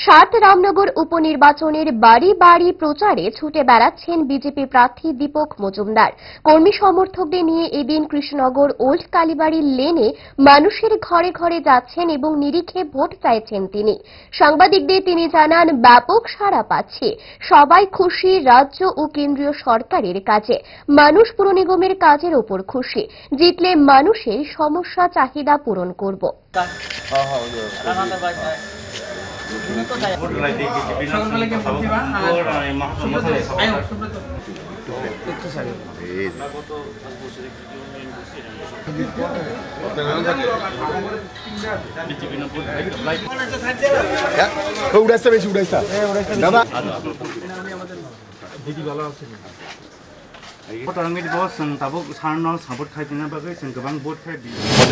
সাত রামনগর উপনির্বাচনের বাড়ি বাড়ি প্রচারে ছুটে বেড়াচ্ছেন বিজেপি প্রার্থী দীপক মজুমদার। কর্মী সমর্থকদের নিয়ে এদিন কৃষ্ণনগর ওল্ড কালীবাড়ি লেনে মানুষের ঘরে ঘরে যাচ্ছেন এবং নিরিখে ভোট চাইছেন তিনি। সাংবাদিকদের তিনি জানান, ব্যাপক সাড়া পাচ্ছে, সবাই খুশি রাজ্য ও কেন্দ্রীয় সরকারের কাজে। মানুষ পুর নিগমের কাজের ওপর খুশি, জিতলে মানুষের সমস্যা চাহিদা পূরণ করব।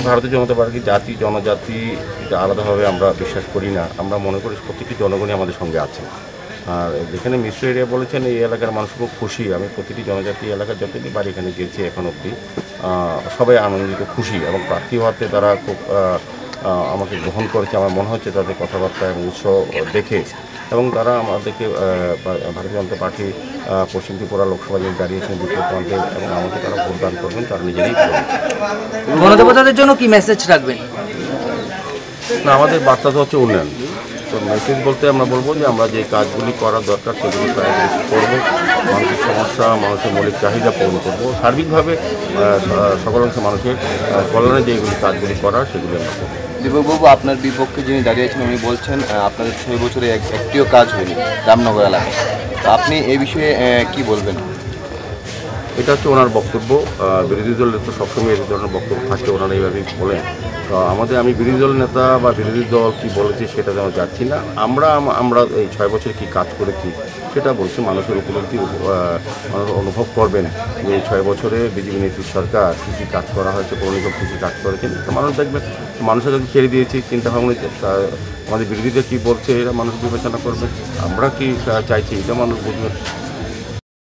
ভারতীয় জনতা পার্টি জাতি জনজাতি এটা আলাদাভাবে আমরা বিশ্বাস করি না। আমরা মনে করি প্রত্যেকটি জনগণই আমাদের সঙ্গে আছে। আর যেখানে মিশ্র এরিয়া বলেছেন, এই এলাকার মানুষ খুব খুশি। আমি প্রতিটি জনজাতি এলাকার যতটি বাড়ি এখানে গেছি এখন অবধি, সবাই আনন্দিত, খুশি এবং প্রার্থী হওয়াতে তারা খুব আমাকে গ্রহণ করেছে। আমার মনে হচ্ছে তাদের কথাবার্তা এবং উৎসাহ দেখে, এবং তারা আমাদেরকে ভারতীয় জনতা পার্টি পশ্চিম ত্রিপুরা লোকসভা যে দাঁড়িয়েছেন দ্বিতীয় প্রান্তে, এবং আমাকে তারা ভোটদান করবেন, তারা নিজেরাই করবেন। গণদেবতাদের জন্য কি মেসেজ রাখবেন? না, আমাদের বার্তা তো হচ্ছে উন্নয়ন। তো মেসেজ বলতে আমরা বলবো যে আমরা যে কাজগুলি করার দরকার সেগুলি করবো, মানুষের সমস্যা, মানুষের মৌলিক চাহিদা পূরণ করবো, সার্বিকভাবে সকল অংশে মানুষের কল্যাণে যেগুলি কাজগুলি করার সেগুলি আমরা করবো। দীপকবাবু, আপনার বিপক্ষে যিনি দাঁড়িয়েছেন উনি বলছেন আপনাদের 6 বছরে একটিও কাজ হয়নি রামনগর এলাকায়। তো আপনি এই বিষয়ে কি বলবেন? এটা হচ্ছে ওনার বক্তব্য। বিরোধী দলের তো সবসময় এই ধরনের বক্তব্য থাকে, ওনারা এইভাবেই বলেন। তো আমি বিরোধী দল নেতা বা বিরোধী দল কি বলেছি সেটা যেন যাচ্ছি না। আমরা এই 6 বছরে কি কাজ করেছি সেটা বলছি। মানুষের উপলব্ধি মানুষ অনুভব করবেন যে এই 6 বছরে বিজেপি নেত্রী সরকার কী কী কাজ করা হয়েছে, পৌর নিগম কী কী কাজ করেছেন, মানুষ দেখবেন। মানুষের কাছে ছেড়ে দিয়েছি চিন্তাভাবনা, আমাদের বিরোধীদের কী বলছে এরা মানুষ বিবেচনা করবে, আমরা কি চাইছি এটা মানুষ বুঝবে।